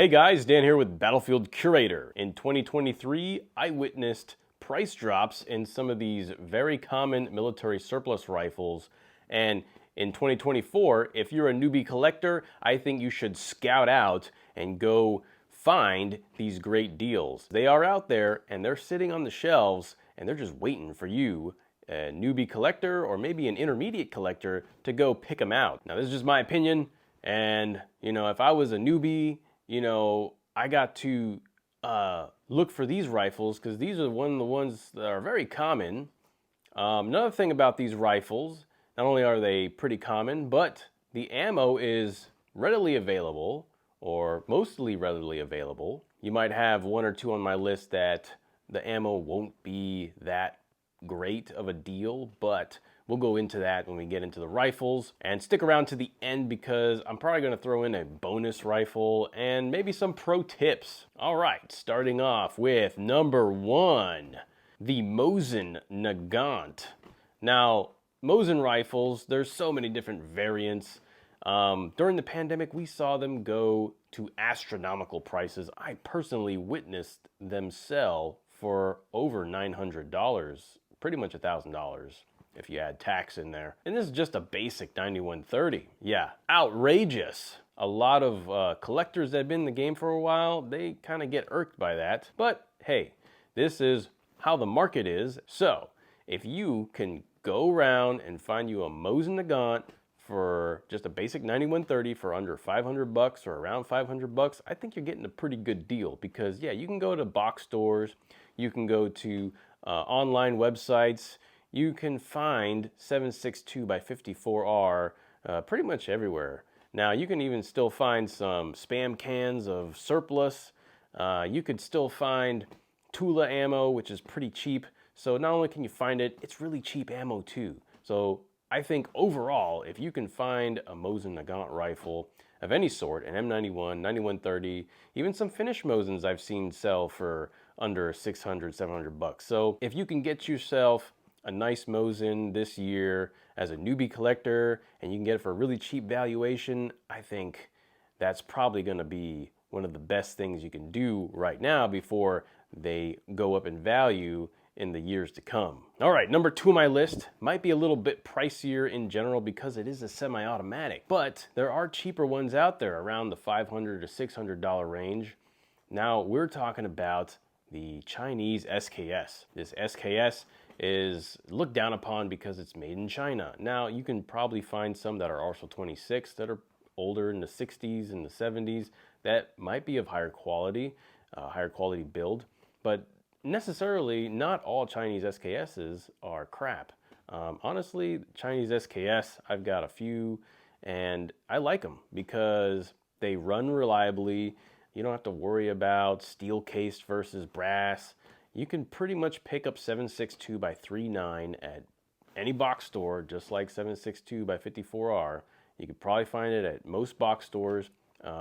Hey guys, Dan here with Battlefield Curator. In 2023, I witnessed price drops in some of these very common military surplus rifles. And in 2024, if you're a newbie collector, I think you should scout out and go find these great deals. They are out there and they're sitting on the shelves and they're just waiting for you, a newbie collector or maybe an intermediate collector, to go pick them out. Now, this is just my opinion. And, if I was a newbie, I got to look for these rifles because these are one of the ones that are very common. Another thing about these rifles, not only are they pretty common, but the ammo is readily available, or mostly readily available. You might have one or two on my list that the ammo won't be that great of a deal, but we'll go into that when we get into the rifles. And stick around to the end because I'm probably going to throw in a bonus rifle and maybe some pro tips. All right, starting off with number one, the Mosin Nagant. Now, Mosin rifles, there's so many different variants. During the pandemic, we saw them go to astronomical prices. I personally witnessed them sell for over $900, pretty much $1,000. If you add tax in there. And this is just a basic 9130. Yeah, outrageous. A lot of collectors that have been in the game for a while, they kind of get irked by that. But hey, this is how the market is. So if you can go around and find you a Mosin Nagant for just a basic 9130 for under $500 or around $500, I think you're getting a pretty good deal because yeah, you can go to box stores, you can go to online websites, you can find 7.62 by 54R pretty much everywhere. Now, you can even still find some spam cans of surplus. You could still find Tula ammo, which is pretty cheap. So not only can you find it, it's really cheap ammo too. So I think overall, if you can find a Mosin Nagant rifle of any sort, an M91, 9130, even some finished Mosins I've seen sell for under $600, $700. So if you can get yourself a nice Mosin this year as a newbie collector and you can get it for a really cheap valuation, I think that's probably going to be one of the best things you can do right now before they go up in value in the years to come. All right, number two on my list might be a little bit pricier in general because it is a semi-automatic, but there are cheaper ones out there around the $500 to $600 range. Now we're talking about the Chinese SKS. This SKS is looked down upon because it's made in China. Now, you can probably find some that are also 26 that are older in the 60s and the 70s that might be of higher quality build, but necessarily not all Chinese SKSs are crap. Honestly, Chinese SKS, I've got a few and I like them because they run reliably. You don't have to worry about steel cased versus brass. You can pretty much pick up 7.62 by 3.9 at any box store, just like 7.62 by 54R. You could probably find it at most box stores,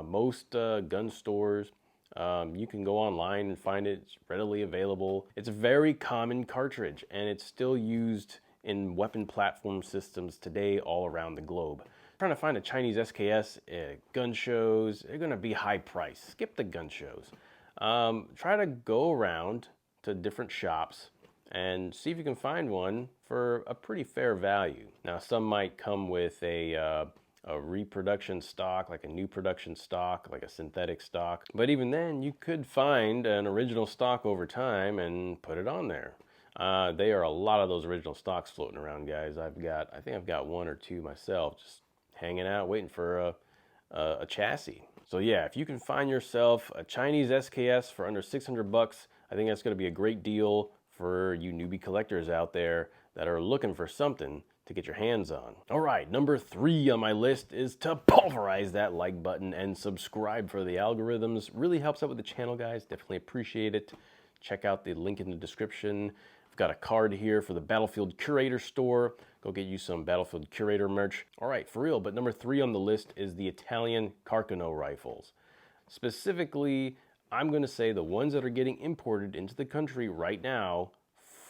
most gun stores. You can go online and find it. It's readily available. It's a very common cartridge, and it's still used in weapon platform systems today all around the globe. Trying to find a Chinese SKS at gun shows, they're going to be high price. Skip the gun shows. Try to go around to different shops and see if you can find one for a pretty fair value. Now, some might come with a reproduction stock, like a new production stock, like a synthetic stock. But even then, you could find an original stock over time and put it on there. There are a lot of those original stocks floating around, guys. I think I've got one or two myself, just hanging out, waiting for a chassis. So yeah, if you can find yourself a Chinese SKS for under $600, I think that's going to be a great deal for you newbie collectors out there that are looking for something to get your hands on. All right, number three on my list is to pulverize that like button and subscribe for the algorithms. Really helps out with the channel, guys. Definitely appreciate it. Check out the link in the description. I've got a card here for the Battlefield Curator store. Go get you some Battlefield Curator merch. All right, for real, but number three on the list is the Italian Carcano rifles. Specifically, I'm going to say the ones that are getting imported into the country right now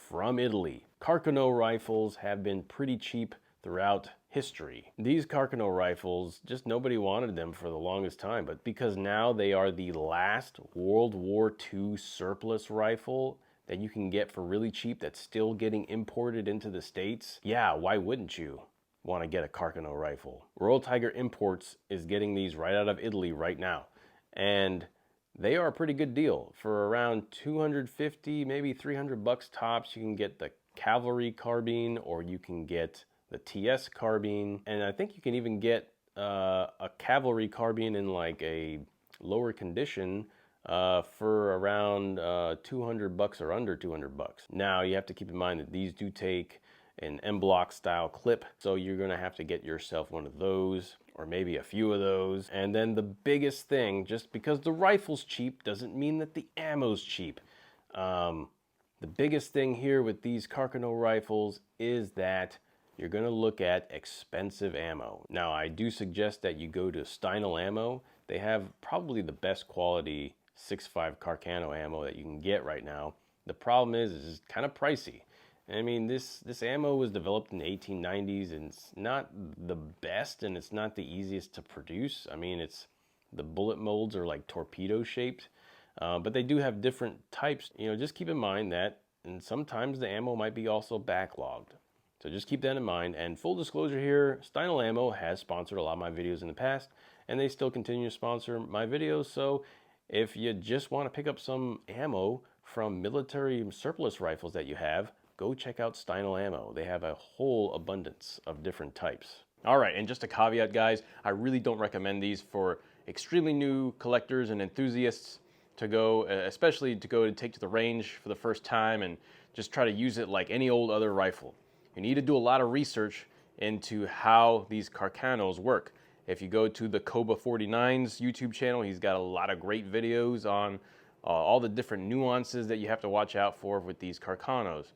from Italy. Carcano rifles have been pretty cheap throughout history. These Carcano rifles, just nobody wanted them for the longest time, but because now they are the last World War II surplus rifle that you can get for really cheap that's still getting imported into the States, yeah, why wouldn't you want to get a Carcano rifle? Royal Tiger Imports is getting these right out of Italy right now, and they are a pretty good deal. For around 250, maybe 300 bucks tops, you can get the Cavalry carbine, or you can get the TS carbine, and I think you can even get a Cavalry carbine in like a lower condition for around 200 bucks or under 200 bucks. Now you have to keep in mind that these do take an M-block style clip, so you're gonna have to get yourself one of those, or maybe a few of those. And then the biggest thing, just because the rifle's cheap doesn't mean that the ammo's cheap. The biggest thing here with these Carcano rifles is that you're gonna look at expensive ammo. Now, I do suggest that you go to Steinel Ammo. They have probably the best quality 6.5 Carcano ammo that you can get right now. The problem is it's kind of pricey. I mean, this ammo was developed in the 1890s, and it's not the best, and it's not the easiest to produce. I mean, the bullet molds are like torpedo shaped, but they do have different types. You know, just keep in mind that, and sometimes the ammo might be also backlogged. So just keep that in mind. And full disclosure here, Steinel Ammo has sponsored a lot of my videos in the past, and they still continue to sponsor my videos. So if you just want to pick up some ammo from military surplus rifles that you have, go check out Steinel Ammo. They have a whole abundance of different types. All right, and just a caveat, guys, I really don't recommend these for extremely new collectors and enthusiasts to go, especially to go and take to the range for the first time and just try to use it like any old other rifle. You need to do a lot of research into how these Carcanos work. If you go to the Koba 49's YouTube channel, he's got a lot of great videos on all the different nuances that you have to watch out for with these Carcanos.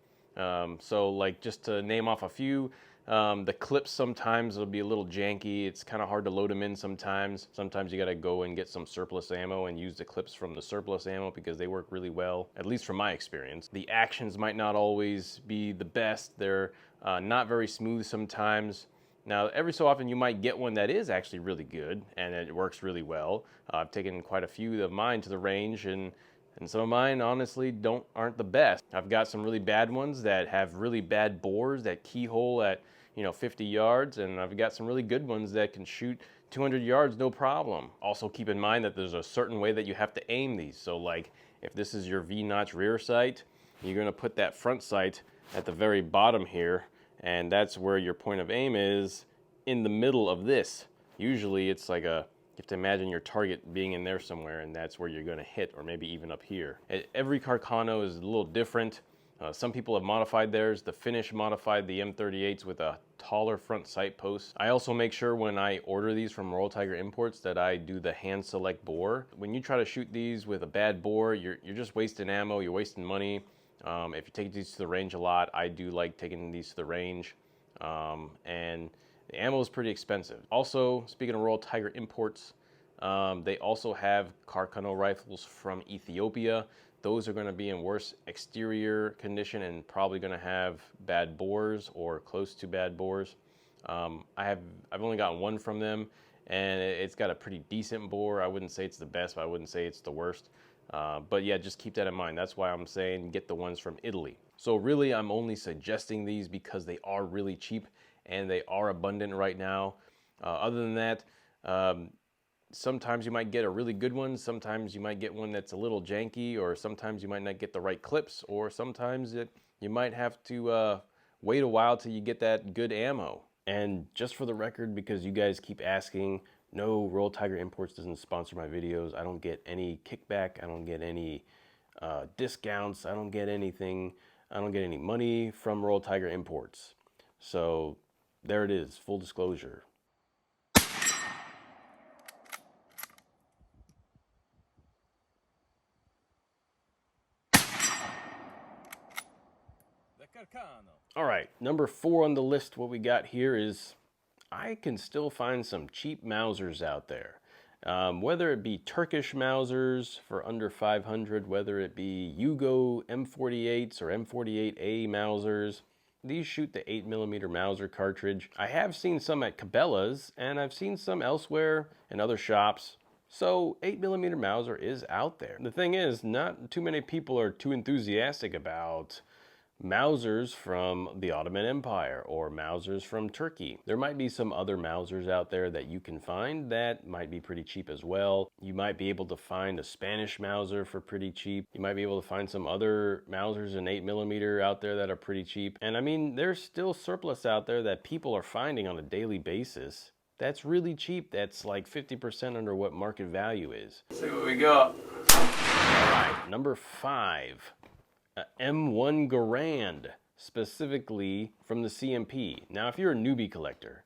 So like, just to name off a few, the clips sometimes will be a little janky. It's kind of hard to load them in sometimes. Sometimes you got to go and get some surplus ammo and use the clips from the surplus ammo because they work really well, at least from my experience. The actions might not always be the best. They're not very smooth sometimes. Now, every so often you might get one that is actually really good and it works really well. I've taken quite a few of mine to the range, and some of mine honestly aren't the best. I've got some really bad ones that have really bad bores that keyhole at 50 yards, and I've got some really good ones that can shoot 200 yards no problem. Also keep in mind that there's a certain way that you have to aim these. So like, if this is your V-notch rear sight, you're going to put that front sight at the very bottom here, and that's where your point of aim is, in the middle of this. Usually it's like you have to imagine your target being in there somewhere, and that's where you're going to hit, or maybe even up here. Every Carcano is a little different. Some people have modified theirs. The Finnish modified the M38s with a taller front sight post. I also make sure when I order these from Royal Tiger Imports that I do the hand select bore. When you try to shoot these with a bad bore, you're just wasting ammo, you're wasting money. If you take these to the range a lot, I do like taking these to the range. And the ammo is pretty expensive. Also, speaking of Royal Tiger Imports, they also have Carcano rifles from Ethiopia. Those are going to be in worse exterior condition and probably going to have bad bores or close to bad bores. I've only gotten one from them, and it's got a pretty decent bore. I wouldn't say it's the best, but I wouldn't say it's the worst. But yeah, just keep that in mind. That's why I'm saying get the ones from Italy. So really, I'm only suggesting these because they are really cheap and they are abundant right now. Other than that, sometimes you might get a really good one, sometimes you might get one that's a little janky, or sometimes you might not get the right clips, or sometimes you might have to wait a while till you get that good ammo. And just for the record, because you guys keep asking, no, Royal Tiger Imports doesn't sponsor my videos. I don't get any kickback, I don't get any discounts, I don't get anything, I don't get any money from Royal Tiger Imports. So there it is, full disclosure. All right, number 4 on the list, what we got here is, I can still find some cheap Mausers out there. Whether it be Turkish Mausers for under 500, whether it be Yugo M48s or M48A Mausers, these shoot the 8mm Mauser cartridge. I have seen some at Cabela's, and I've seen some elsewhere in other shops. So 8mm Mauser is out there. The thing is, not too many people are too enthusiastic about Mausers from the Ottoman Empire or Mausers from Turkey. There might be some other Mausers out there that you can find that might be pretty cheap as well. You might be able to find a Spanish Mauser for pretty cheap. You might be able to find some other Mausers in 8mm out there that are pretty cheap. And I mean, there's still surplus out there that people are finding on a daily basis. That's really cheap. That's like 50% under what market value is. Let's see what we got. All right, number 5. M1 Garand, specifically from the CMP. Now, if you're a newbie collector,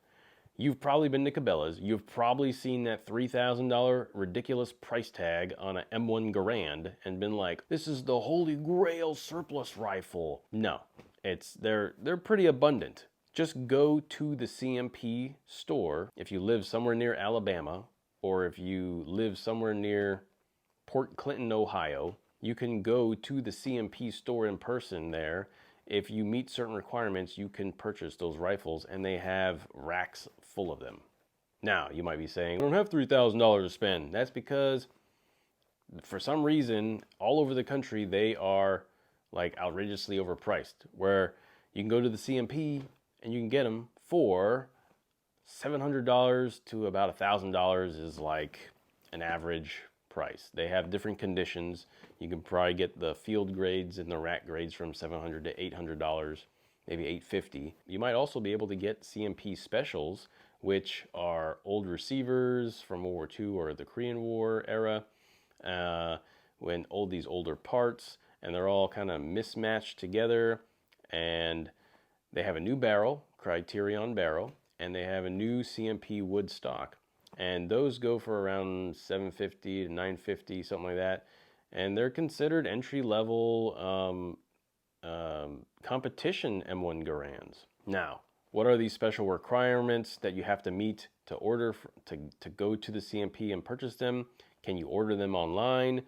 you've probably been to Cabela's. You've probably seen that $3,000 ridiculous price tag on an M1 Garand and been like, this is the holy grail surplus rifle. No, they're pretty abundant. Just go to the CMP store if you live somewhere near Alabama, or if you live somewhere near Port Clinton, Ohio. You can go to the CMP store in person there. If you meet certain requirements, you can purchase those rifles, and they have racks full of them. Now, you might be saying, I don't have $3,000 to spend. That's because, for some reason, all over the country, they are like outrageously overpriced, where you can go to the CMP and you can get them for $700 to about $1,000 is like an average price. They have different conditions. You can probably get the field grades and the rack grades from $700 to $800, maybe $850. You might also be able to get CMP specials, which are old receivers from World War II or the Korean War era, when these older parts, and they're all kind of mismatched together, and they have a new barrel, Criterion barrel, and they have a new CMP wood stock. And those go for around $750 to $950, something like that. And they're considered entry-level competition M1 Garands. Now, what are these special requirements that you have to meet to order to go to the CMP and purchase them? Can you order them online?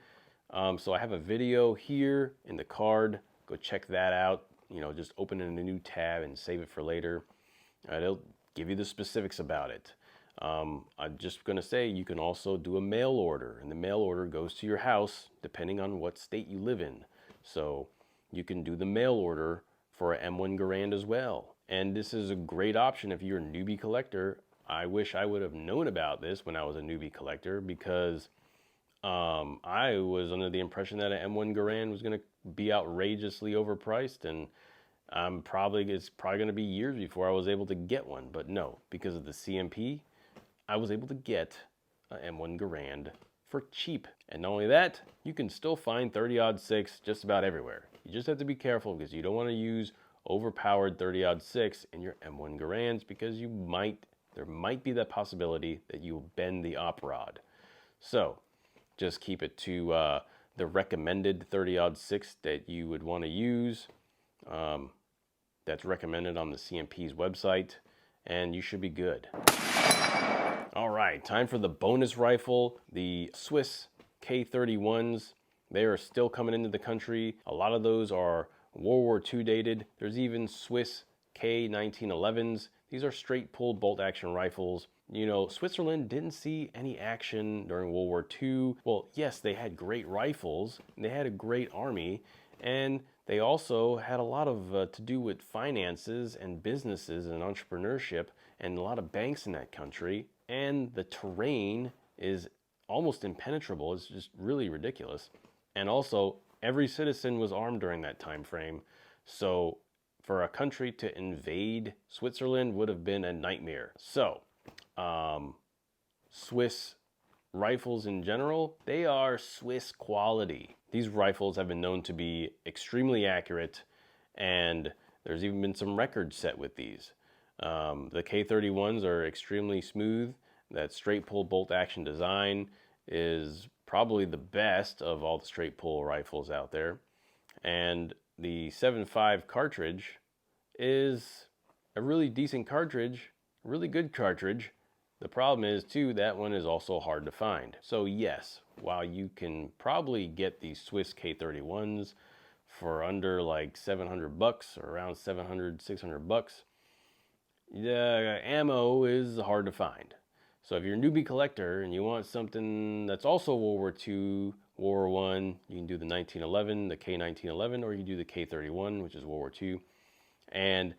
So I have a video here in the card. Go check that out. You know, just open it in a new tab and save it for later. It'll give you the specifics about it. I'm just going to say you can also do a mail order, and the mail order goes to your house depending on what state you live in. So you can do the mail order for an M1 Garand as well. And this is a great option if you're a newbie collector. I wish I would have known about this when I was a newbie collector, because I was under the impression that an M1 Garand was going to be outrageously overpriced, and it's probably going to be years before I was able to get one. But no, because of the CMP, I was able to get an M1 Garand for cheap. And not only that, you can still find 30-06 just about everywhere. You just have to be careful, because you don't want to use overpowered 30-06 in your M1 Garands, because there might be that possibility that you will bend the op rod. So just keep it to the recommended 30-06 that you would want to use. That's recommended on the CMP's website, and you should be good. All right, time for the bonus rifle, the Swiss K31s. They are still coming into the country. A lot of those are World War II dated. There's even Swiss K1911s. These are straight pull bolt action rifles. You know, Switzerland didn't see any action during World War II. Well, yes, they had great rifles, they had a great army, and they also had a lot of to do with finances and businesses and entrepreneurship, and a lot of banks in that country. And the terrain is almost impenetrable. It's just really ridiculous. And also, every citizen was armed during that time frame. So for a country to invade Switzerland would have been a nightmare. So Swiss rifles in general, they are Swiss quality. These rifles have been known to be extremely accurate, and there's even been some records set with these. The K31s are extremely smooth. That straight pull bolt action design is probably the best of all the straight pull rifles out there. And the 7.5 cartridge is a really decent cartridge, really good cartridge. The problem is, too, that one is also hard to find. So yes, while you can probably get the Swiss K31s for under like 700 bucks or around 700, 600 bucks. The ammo is hard to find. So if you're a newbie collector and you want something that's also World War II, World War I, you can do the 1911, the K1911, or you can do the K31, which is World War II. And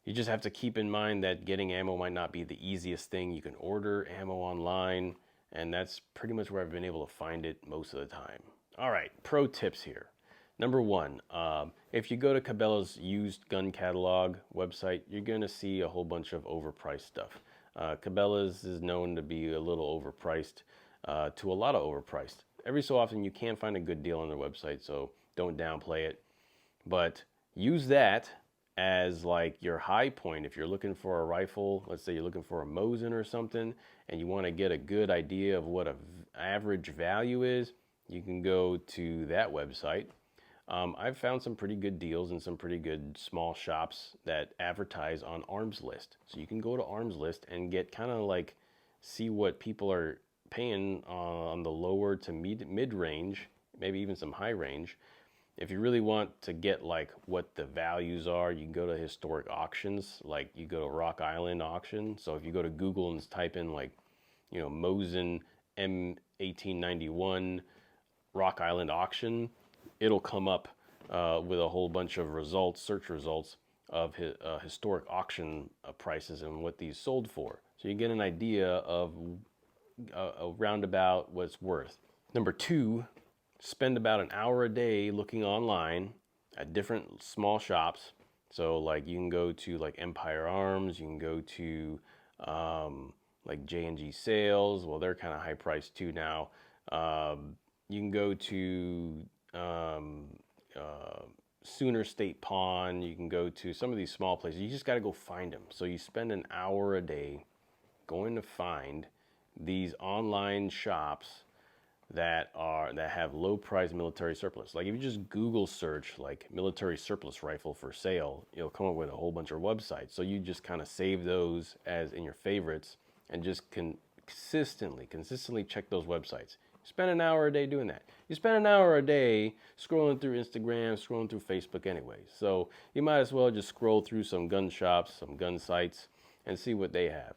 you just have to keep in mind that getting ammo might not be the easiest thing. You can order ammo online, and that's pretty much where I've been able to find it most of the time. All right, pro tips here. Number one, if you go to Cabela's used gun catalog website, you're gonna see a whole bunch of overpriced stuff. Cabela's is known to be a little overpriced, to a lot of overpriced. Every so often you can find a good deal on their website, so don't downplay it. But use that as like your high point. If you're looking for a rifle, let's say you're looking for a Mosin or something, and you want to get a good idea of what an average value is, you can go to that website. I've found some pretty good deals in some pretty good small shops that advertise on Arms List. So you can go to Arms List and get kind of like, see what people are paying on the lower to mid range, maybe even some high range. If you really want to get like what the values are, you can go to historic auctions, like you go to Rock Island auction. So if you go to Google and type in like, you know, Mosin M1891 Rock Island auction, it'll come up with a whole bunch of results, search results of historic auction prices and what these sold for. So you get an idea of a roundabout what it's worth. Number two, spend about an hour a day looking online at different small shops. So like you can go to like Empire Arms, you can go to like J&G Sales. Well, they're kind of high priced too now. You can go to Sooner State Pawn. You can go to some of these small places. You just got to go find them. So you spend an hour a day going to find these online shops that have low price military surplus. Like if you just Google search like military surplus rifle for sale, you'll come up with a whole bunch of websites. So you just kind of save those as in your favorites and just consistently check those websites. Spend an hour a day doing that. You spend an hour a day scrolling through Instagram, scrolling through Facebook anyway. So you might as well just scroll through some gun shops, some gun sites, and see what they have.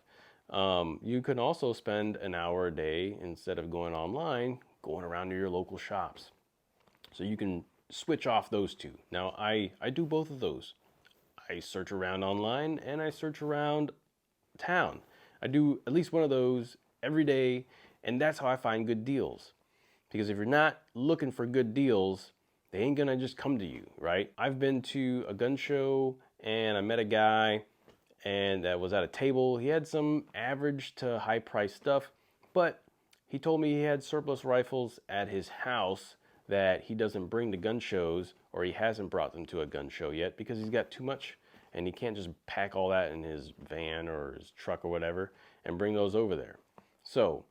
You can also spend an hour a day, instead of going online, going around to your local shops. So you can switch off those two. Now, I do both of those. I search around online and I search around town. I do at least one of those every day, and that's how I find good deals. Because if you're not looking for good deals, they ain't gonna just come to you, right? I've been to a gun show and I met a guy and that was at a table. He had some average to high price stuff, but he told me he had surplus rifles at his house that he doesn't bring to gun shows, or he hasn't brought them to a gun show yet because he's got too much and he can't just pack all that in his van or his truck or whatever and bring those over there. So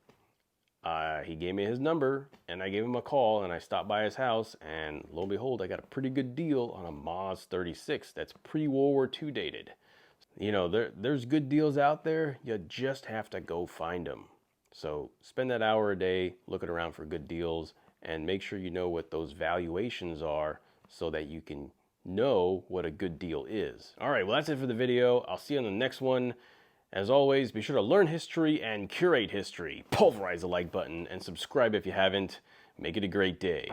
he gave me his number and I gave him a call and I stopped by his house, and lo and behold, I got a pretty good deal on a Maus 36 that's pre-World War II dated. You know, there's good deals out there. You just have to go find them. So spend that hour a day looking around for good deals and make sure you know what those valuations are so that you can know what a good deal is. All right, well, that's it for the video. I'll see you on the next one. As always, be sure to learn history and curate history. Pulverize the like button and subscribe if you haven't. Make it a great day.